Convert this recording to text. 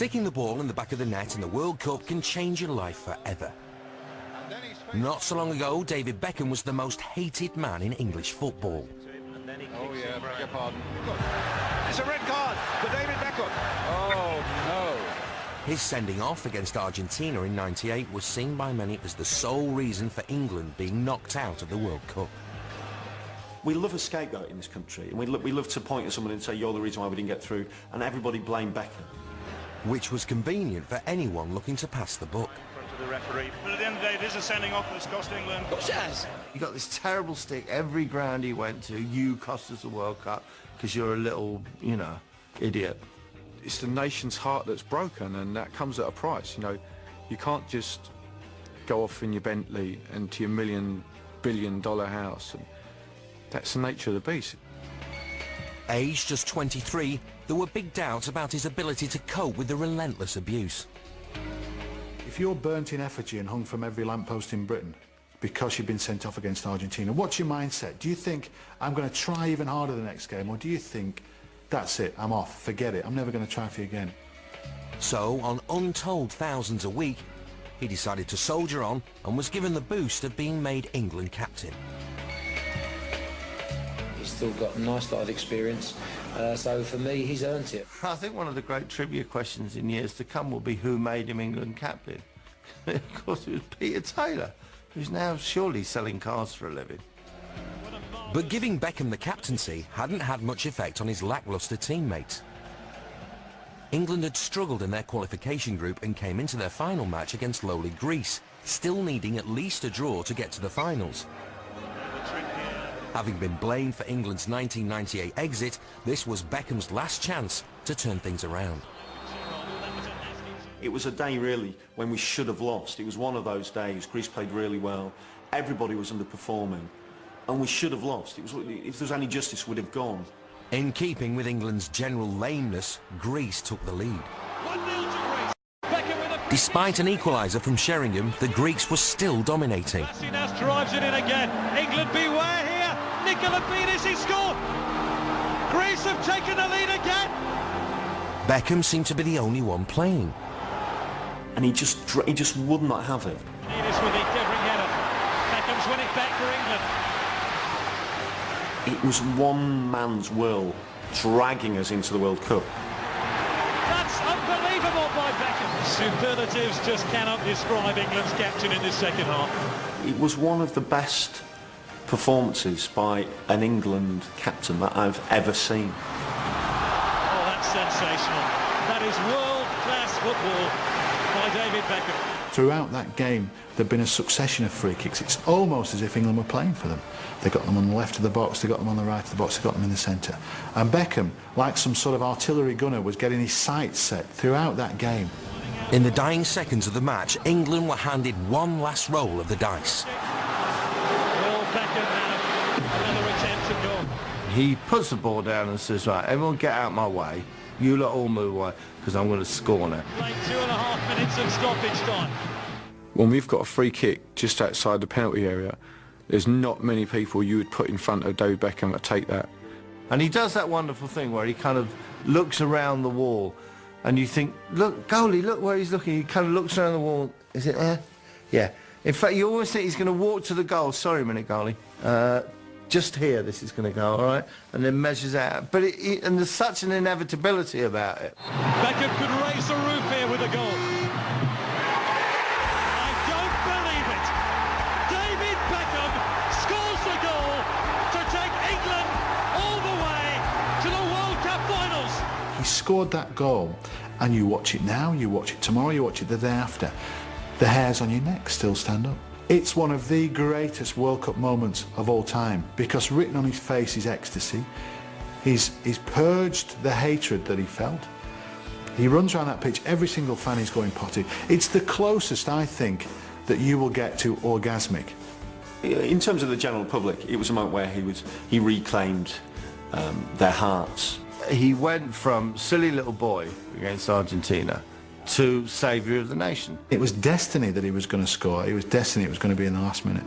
Sticking the ball in the back of the net in the World Cup can change your life forever. Not so long ago, David Beckham was the most hated man in English football. Oh yeah, beg your pardon. It's a red card for David Beckham. Oh no. His sending off against Argentina in '98 was seen by many as the sole reason for England being knocked out of the World Cup. We love a scapegoat in this country, and we love to point at someone and say, you're the reason why we didn't get through, and everybody blamed Beckham. Which was convenient for anyone looking to pass the buck. The referee. But at the end of the day, it is a sending off that's cost England. Of course it has. You got this terrible stick every ground he went to. You cost us the World Cup because you're a little, you know, idiot. It's the nation's heart that's broken, and that comes at a price. You know, you can't just go off in your Bentley and to your billion-dollar house. And that's the nature of the beast. Aged just 23, there were big doubts about his ability to cope with the relentless abuse. If you're burnt in effigy and hung from every lamppost in Britain because you've been sent off against Argentina, what's your mindset? Do you think, I'm going to try even harder the next game, or do you think, that's it, I'm off, forget it, I'm never going to try for you again? So, on untold thousands a week, he decided to soldier on and was given the boost of being made England captain. He's still got a nice lot of experience, so for me, he's earned it. I think one of the great trivia questions in years to come will be who made him England captain. Of course, it was Peter Taylor, who's now surely selling cars for a living. But giving Beckham the captaincy hadn't had much effect on his lacklustre teammates. England had struggled in their qualification group and came into their final match against lowly Greece, still needing at least a draw to get to the finals. Having been blamed for England's 1998 exit, this was Beckham's last chance to turn things around. It was a day, really, when we should have lost. It was one of those days. Greece played really well. Everybody was underperforming. And we should have lost. It was, if there was any justice, we'd have gone. In keeping with England's general lameness, Greece took the lead. Despite an equaliser from Sheringham, the Greeks were still dominating. Messi now drives it in again. England beware here. Nicola Beanis, he scored. Greece have taken the lead again. Beckham seemed to be the only one playing. And he just would not have it. Beanis with the quivering header. Beckham's winning back for England. It was one man's will dragging us into the World Cup. That's unbelievable by Beckham. Superlatives just cannot describe England's captain in this second half. It was one of the best performances by an England captain that I've ever seen. Oh, that's sensational. That is world-class football by David Beckham. Throughout that game, there'd been a succession of free kicks. It's almost as if England were playing for them. They got them on the left of the box, they got them on the right of the box, they got them in the centre. And Beckham, like some sort of artillery gunner, was getting his sights set throughout that game. In the dying seconds of the match, England were handed one last roll of the dice. Will Beckham have another attempt at goal? He puts the ball down and says, right, everyone get out my way. You lot all move away, because I'm going to score now. Played 2.5 minutes of stoppage time. When we've got a free kick just outside the penalty area, there's not many people you would put in front of David Beckham to take that. And he does that wonderful thing where he kind of looks around the wall, and you think, look, goalie, look where he's looking. He kind of looks around the wall. Is it there? Yeah. In fact, you always think he's going to walk to the goal. Sorry a minute, goalie. Just here this is going to go, all right? And then measures out. But and there's such an inevitability about it. Beckham could raise the roof here with a goal. I don't believe it. David Beckham scores the goal to take England all the way to the World Cup finals. He scored that goal, and you watch it now, you watch it tomorrow, you watch it the day after. The hairs on your neck still stand up. It's one of the greatest World Cup moments of all time, because written on his face is ecstasy. He's purged the hatred that he felt. He runs around that pitch, every single fan is going potty. It's the closest, I think, that you will get to orgasmic. In terms of the general public, it was a moment where he reclaimed their hearts. He went from silly little boy against Argentina to saviour of the nation. It was destiny that he was going to score. It was destiny it was going to be in the last minute.